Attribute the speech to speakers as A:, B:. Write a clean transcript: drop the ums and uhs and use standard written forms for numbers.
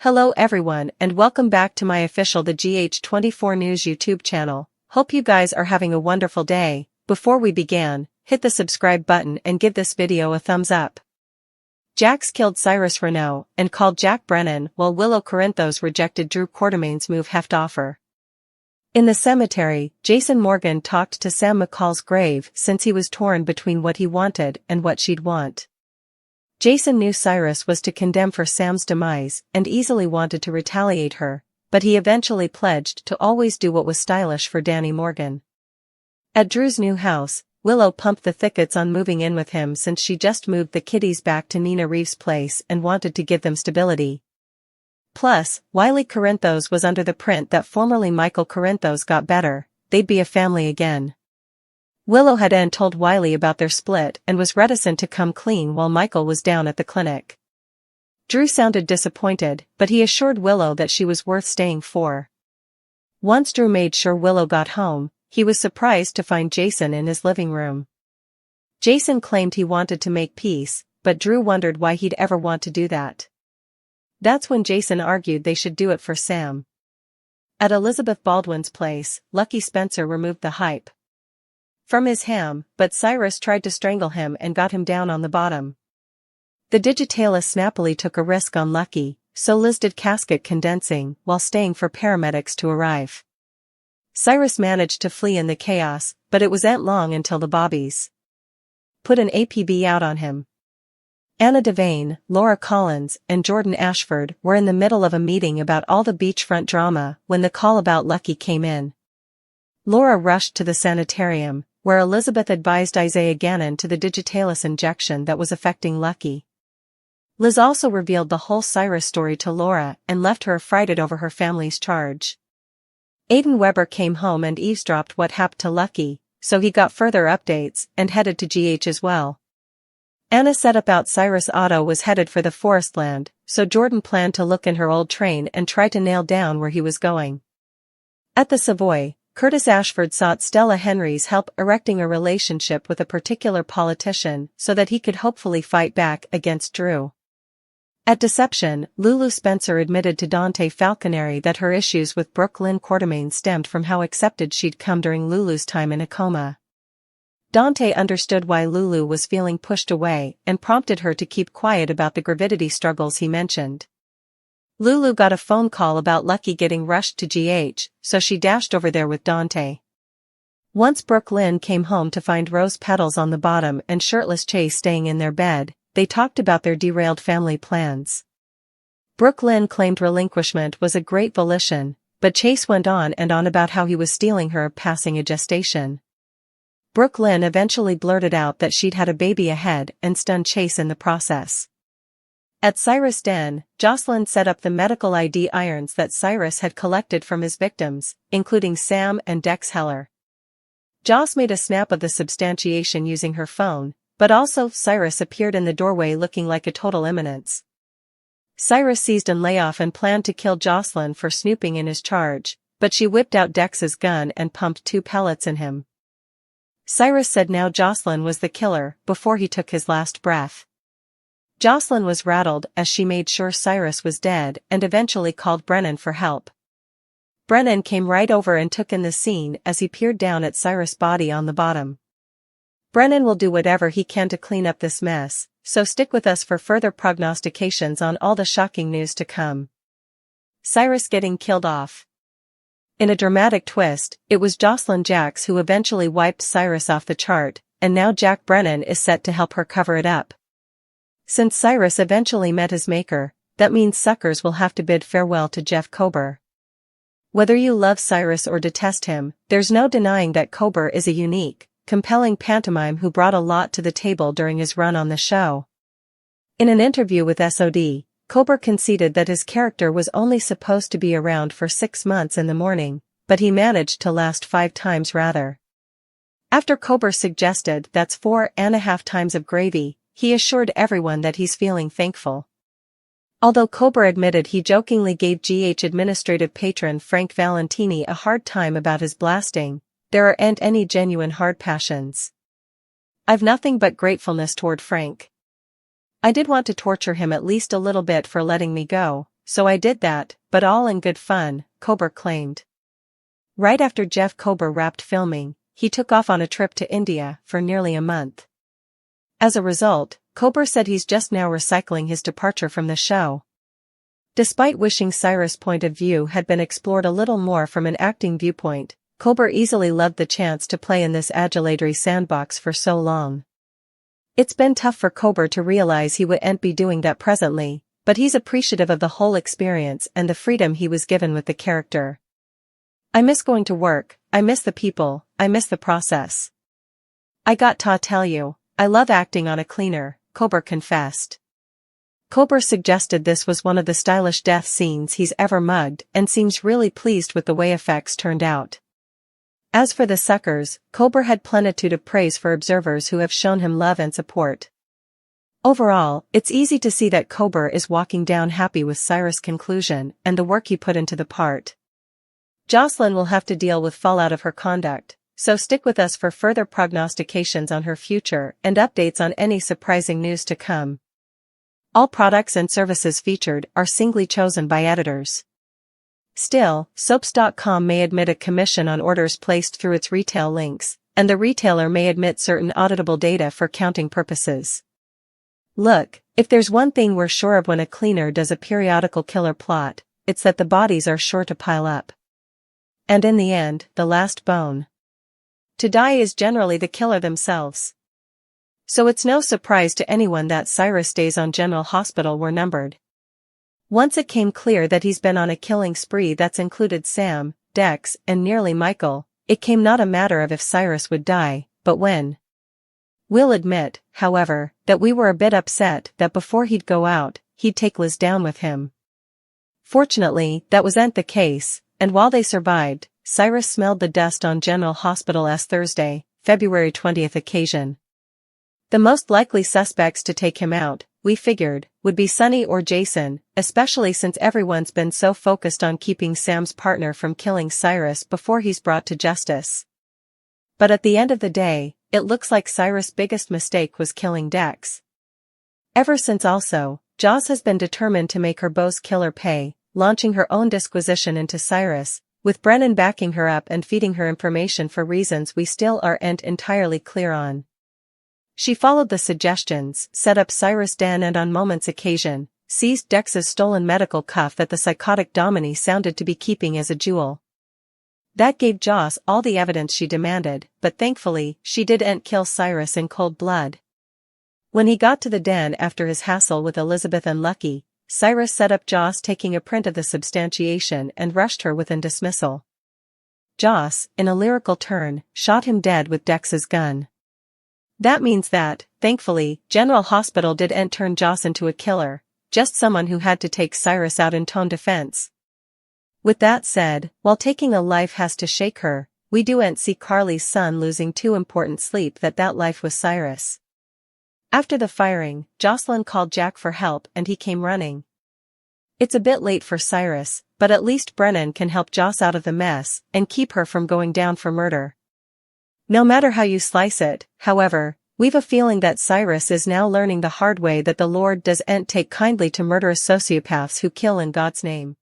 A: Hello everyone and welcome back to my official The GH24 News YouTube channel. Hope you guys are having a wonderful day. Before we begin, hit the subscribe button and give this video a thumbs up. Jax killed Cyrus Renault and called Jack Brennan while Willow Corinthos rejected Drew Quartermain's move heft offer. In the cemetery, Jason Morgan talked to Sam McCall's grave since he was torn between what he wanted and what she'd want. Jason knew Cyrus was to condemn for Sam's demise and easily wanted to retaliate her, but he eventually pledged to always do what was stylish for Danny Morgan. At Drew's new house, Willow pumped the thickets on moving in with him since she just moved the kiddies back to Nina Reeves' place and wanted to give them stability. Plus, Wiley Corinthos was under the print that formerly Michael Corinthos got better, they'd be a family again. Willow had told Wiley about their split and was reticent to come clean while Michael was down at the clinic. Drew sounded disappointed, but he assured Willow that she was worth staying for. Once Drew made sure Willow got home, he was surprised to find Jason in his living room. Jason claimed he wanted to make peace, but Drew wondered why he'd ever want to do that. That's when Jason argued they should do it for Sam. At Elizabeth Baldwin's place, Lucky Spencer removed the hype from his ham, but Cyrus tried to strangle him and got him down on the bottom. The digitalis snappily took a risk on Lucky, so Liz did casket condensing while staying for paramedics to arrive. Cyrus managed to flee in the chaos, but it wasn't long until the Bobbies put an APB out on him. Anna Devane, Laura Collins, and Jordan Ashford were in the middle of a meeting about all the beachfront drama when the call about Lucky came in. Laura rushed to the sanitarium, where Elizabeth advised Isaiah Gannon to the digitalis injection that was affecting Lucky. Liz also revealed the whole Cyrus story to Laura and left her affrighted over her family's charge. Aidan Weber came home and eavesdropped what happened to Lucky, so he got further updates and headed to GH as well. Anna set about Cyrus' auto was headed for the forest land, so Jordan planned to look in her old train and try to nail down where he was going. At the Savoy, Curtis Ashford sought Stella Henry's help erecting a relationship with a particular politician so that he could hopefully fight back against Drew. At Deception, Lulu Spencer admitted to Dante Falconeri that her issues with Brooke Lynn Quartermain stemmed from how accepted she'd come during Lulu's time in a coma. Dante understood why Lulu was feeling pushed away and prompted her to keep quiet about the gravidity struggles he mentioned. Lulu got a phone call about Lucky getting rushed to GH, so she dashed over there with Dante. Once Brooke Lynn came home to find rose petals on the bottom and shirtless Chase staying in their bed, they talked about their derailed family plans. Brooke Lynn claimed relinquishment was a great volition, but Chase went on and on about how he was stealing her passing a gestation. Brooke Lynn eventually blurted out that she'd had a baby ahead and stunned Chase in the process. At Cyrus' den, Josslyn set up the medical ID irons that Cyrus had collected from his victims, including Sam and Dex Heller. Joss made a snap of the substantiation using her phone, but also Cyrus appeared in the doorway looking like a total imminence. Cyrus seized an layoff and planned to kill Josslyn for snooping in his charge, but she whipped out Dex's gun and pumped 2 pellets in him. Cyrus said now Josslyn was the killer before he took his last breath. Josslyn was rattled as she made sure Cyrus was dead and eventually called Brennan for help. Brennan came right over and took in the scene as he peered down at Cyrus' body on the bottom. Brennan will do whatever he can to clean up this mess, so stick with us for further prognostications on all the shocking news to come. Cyrus getting killed off. In a dramatic twist, it was Josslyn Jax who eventually wiped Cyrus off the chart, and now Jack Brennan is set to help her cover it up. Since Cyrus eventually met his maker, that means suckers will have to bid farewell to Jeff Kober. Whether you love Cyrus or detest him, there's no denying that Kober is a unique, compelling pantomime who brought a lot to the table during his run on the show. In an interview with SOD, Kober conceded that his character was only supposed to be around for 6 months in the morning, but he managed to last 5 times rather. After Kober suggested that's 4.5 times of gravy, he assured everyone that he's feeling thankful. Although Kober admitted he jokingly gave GH administrative patron Frank Valentini a hard time about his blasting, there aren't any genuine hard passions. I've nothing but gratefulness toward Frank. I did want to torture him at least a little bit for letting me go, so I did that, but all in good fun, Kober claimed. Right after Jeff Kober wrapped filming, he took off on a trip to India for nearly a month. As a result, Kober said he's just now recycling his departure from the show. Despite wishing Cyrus' point of view had been explored a little more from an acting viewpoint, Kober easily loved the chance to play in this adulatory sandbox for so long. It's been tough for Kober to realize he wouldn't be doing that presently, but he's appreciative of the whole experience and the freedom he was given with the character. I miss going to work, I miss the people, I miss the process. I got to tell you, I love acting on a cleaner, Kober confessed. Kober suggested this was one of the stylish death scenes he's ever mugged and seems really pleased with the way effects turned out. As for the suckers, Kober had plenitude of praise for observers who have shown him love and support. Overall, it's easy to see that Kober is walking down happy with Cyrus' conclusion and the work he put into the part. Josslyn will have to deal with fallout of her conduct, so stick with us for further prognostications on her future and updates on any surprising news to come. All products and services featured are singly chosen by editors. Still, soaps.com may admit a commission on orders placed through its retail links, and the retailer may admit certain auditable data for counting purposes. Look, if there's one thing we're sure of when a cleaner does a periodical killer plot, it's that the bodies are sure to pile up. And in the end, the last bone to die is generally the killer themselves. So it's no surprise to anyone that Cyrus' days on General Hospital were numbered. Once it came clear that he's been on a killing spree that's included Sam, Dex, and nearly Michael, it came not a matter of if Cyrus would die, but when. We'll admit, however, that we were a bit upset that before he'd go out, he'd take Liz down with him. Fortunately, that wasn't the case, and while they survived, Cyrus smelled the dust on General Hospital's Thursday, February 20th occasion. The most likely suspects to take him out, we figured, would be Sonny or Jason, especially since everyone's been so focused on keeping Sam's partner from killing Cyrus before he's brought to justice. But at the end of the day, it looks like Cyrus' biggest mistake was killing Dex. Ever since also, Joss has been determined to make her boss killer pay, launching her own disquisition into Cyrus, with Brennan backing her up and feeding her information for reasons we still aren't entirely clear on. She followed the suggestions, set up Cyrus' den and on moments occasion, seized Dex's stolen medical cuff that the psychotic Dominie sounded to be keeping as a jewel. That gave Joss all the evidence she demanded, but thankfully, she didn't kill Cyrus in cold blood. When he got to the den after his hassle with Elizabeth and Lucky, Cyrus set up Joss taking a print of the substantiation and rushed her within dismissal. Joss, in a lyrical turn, shot him dead with Dex's gun. That means that, thankfully, General Hospital didn't turn Joss into a killer, just someone who had to take Cyrus out in tone defense. With that said, while taking a life has to shake her, we do'n't see Carly's son losing too important sleep that life was Cyrus. After the firing, Josslyn called Jack for help and he came running. It's a bit late for Cyrus, but at least Brennan can help Joss out of the mess and keep her from going down for murder. No matter how you slice it, however, we've a feeling that Cyrus is now learning the hard way that the Lord doesn't take kindly to murderous sociopaths who kill in God's name.